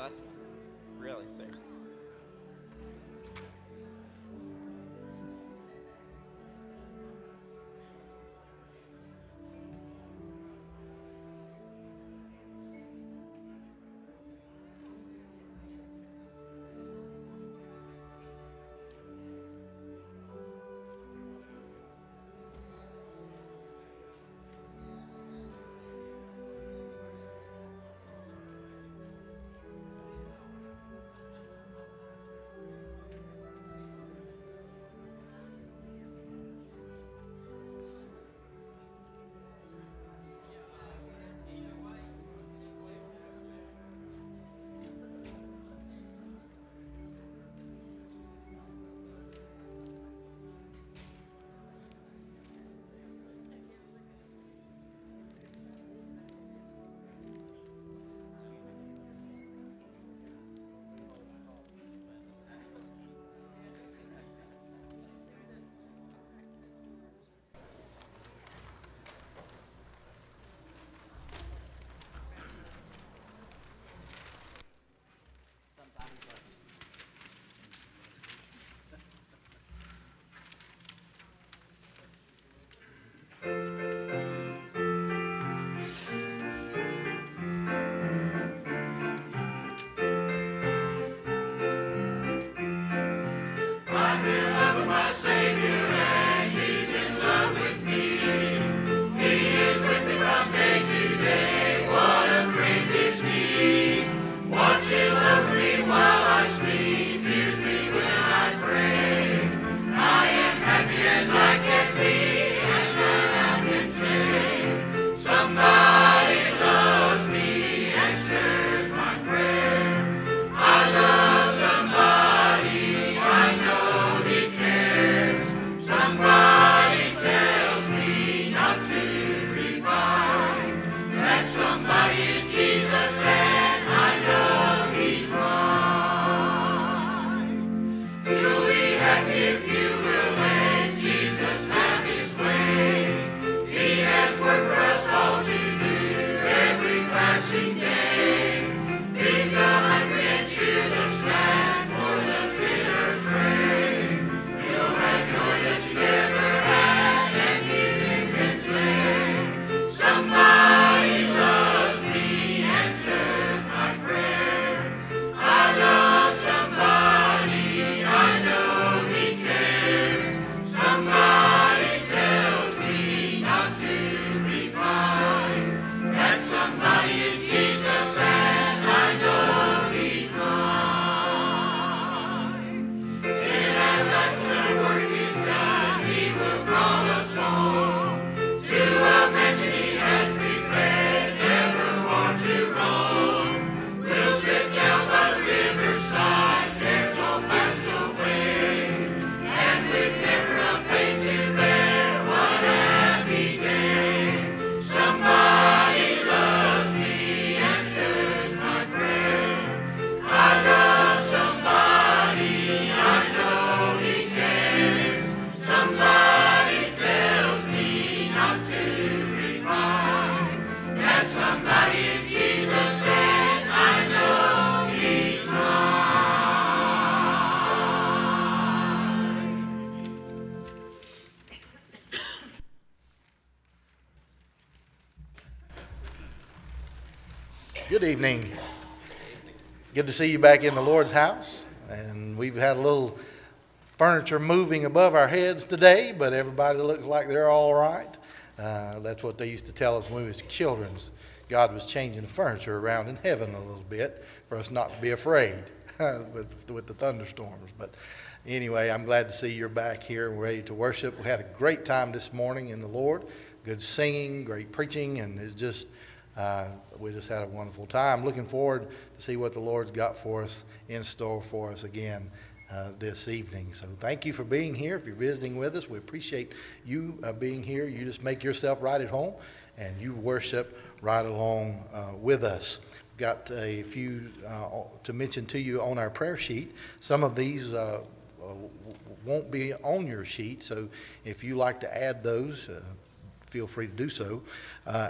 that's really sick. Good evening. Good to see you back in the Lord's house. And we've had a little furniture moving above our heads today, but everybody looks like they're all right. That's what they used to tell us when we was children. God was changing the furniture around in heaven a little bit for us not to be afraid with the thunderstorms. But anyway, I'm glad to see you're back here ready to worship. We had a great time this morning in the Lord. Good singing, great preaching, and it's just we just had a wonderful time. Looking forward to see what the Lord's got for us, in store for us again this evening. So thank you for being here. If you're visiting with us, we appreciate you being here. You just make yourself right at home, and you worship right along with us. We've got a few to mention to you on our prayer sheet. Some of these won't be on your sheet, so if you like to add those, feel free to do so.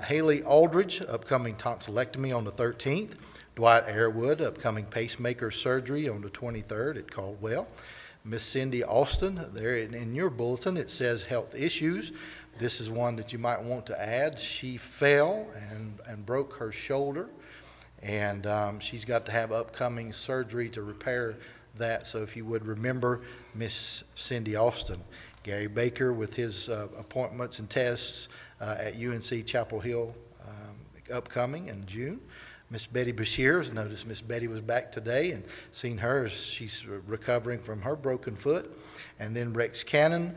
Haley Aldridge, upcoming tonsillectomy on the 13th. Dwight Airwood, upcoming pacemaker surgery on the 23rd at Caldwell. Miss Cindy Austin, there in your bulletin it says health issues. This is one that you might want to add. She fell and broke her shoulder, and she's got to have upcoming surgery to repair that. So if you would remember Miss Cindy Austin. Gary Baker with his appointments and tests at UNC Chapel Hill upcoming in June. Miss Betty Bashirs, notice Miss Betty was back today, and seen her as she's recovering from her broken foot. And then Rex Cannon,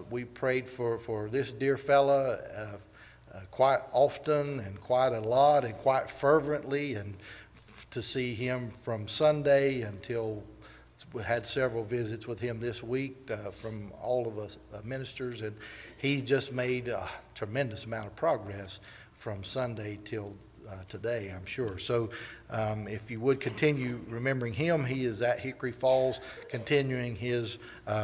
we prayed for this dear fella quite often and quite a lot and quite fervently, and to see him from Sunday until we had several visits with him this week from all of us ministers, and he just made a tremendous amount of progress from Sunday till today, I'm sure. So if you would continue remembering him, he is at Hickory Falls continuing his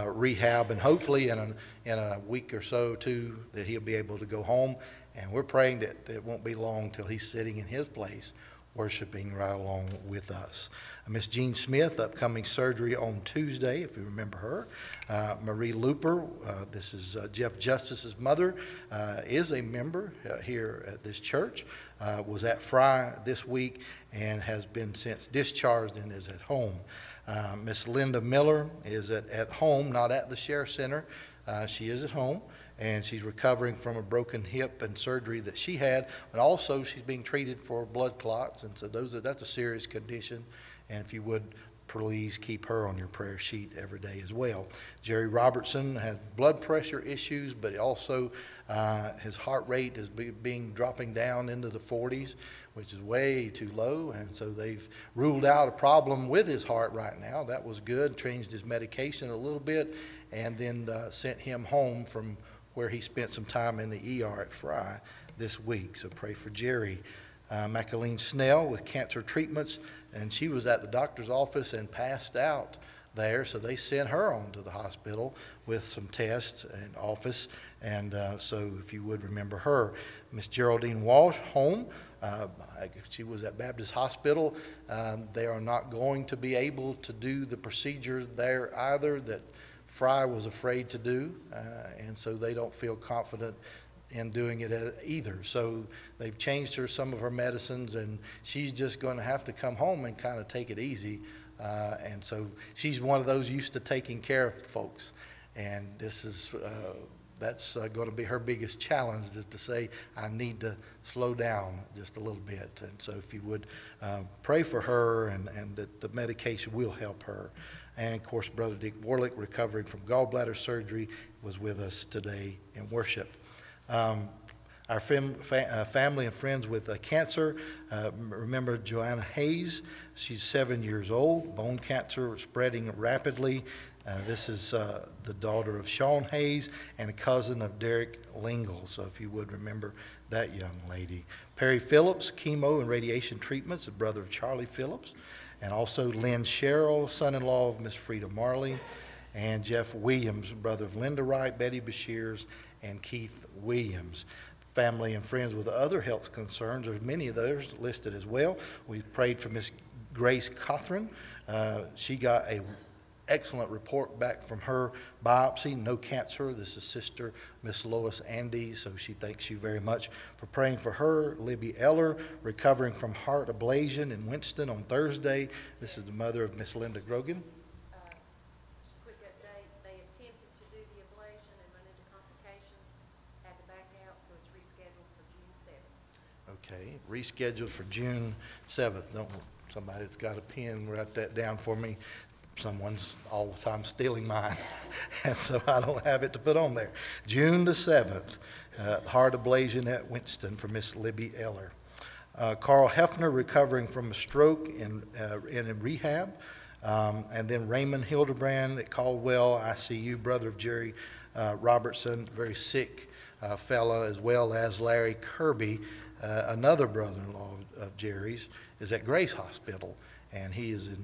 rehab, and hopefully in a week or so too that he'll be able to go home, and we're praying that it won't be long till he's sitting in his place worshiping right along with us. Miss Jean Smith, upcoming surgery on Tuesday, if you remember her. Marie Looper, this is Jeff Justice's mother, is a member here at this church, was at Fry this week and has been since discharged and is at home. Miss Linda Miller is at home, not at the Share Center. She is at home, and she's recovering from a broken hip and surgery that she had, but also she's being treated for blood clots, and so that's a serious condition, and if you would please keep her on your prayer sheet every day as well. Jerry Robertson has blood pressure issues, but also his heart rate is dropping down into the 40s, which is way too low, and so they've ruled out a problem with his heart right now. That was good, changed his medication a little bit, and then sent him home from where he spent some time in the ER at Fry this week. So pray for Jerry. Macaline Snell with cancer treatments, and she was at the doctor's office and passed out there, so they sent her on to the hospital with some tests in office, and so if you would remember her. Miss Geraldine Walsh, home. She was at Baptist Hospital. They are not going to be able to do the procedures there either that Fry was afraid to do, and so they don't feel confident in doing it either. So they've changed her some of her medicines, and she's just going to have to come home and kind of take it easy. And so she's one of those used to taking care of folks, and this is that's going to be her biggest challenge, is to say, I need to slow down just a little bit. And so if you would pray for her, and that the medication will help her. And of course, Brother Dick Warlick, recovering from gallbladder surgery, was with us today in worship. Our family and friends with cancer, remember Joanna Hayes. She's 7 years old, bone cancer spreading rapidly. This is the daughter of Sean Hayes and a cousin of Derek Lingle, so if you would remember that young lady. Perry Phillips, chemo and radiation treatments, the brother of Charlie Phillips, and also Lynn Sherrill, son-in-law of Miss Frida Marley, and Jeff Williams, brother of Linda Wright, Betty Bashirs, and Keith Williams. Family and friends with other health concerns, there's many of those listed as well. We prayed for Miss Grace Cothran. She got a excellent report back from her biopsy, no cancer. This is Sister Miss Lois Andy, so she thanks you very much for praying for her. Libby Eller, recovering from heart ablation in Winston on Thursday. This is the mother of Miss Linda Grogan. Just a quick update, they attempted to do the ablation and run into complications, had to back out, so it's rescheduled for June 7th. Okay, rescheduled for June 7th. Don't somebody that's got a pen write that down for me. Someone's all the time stealing mine, and so I don't have it to put on there. June the 7th, heart ablation at Winston for Miss Libby Eller. Carl Hefner, recovering from a stroke in rehab. And then Raymond Hildebrand at Caldwell ICU, brother of Jerry Robertson, very sick fellow, as well as Larry Kirby, another brother-in-law of Jerry's, is at Grace Hospital, and he is in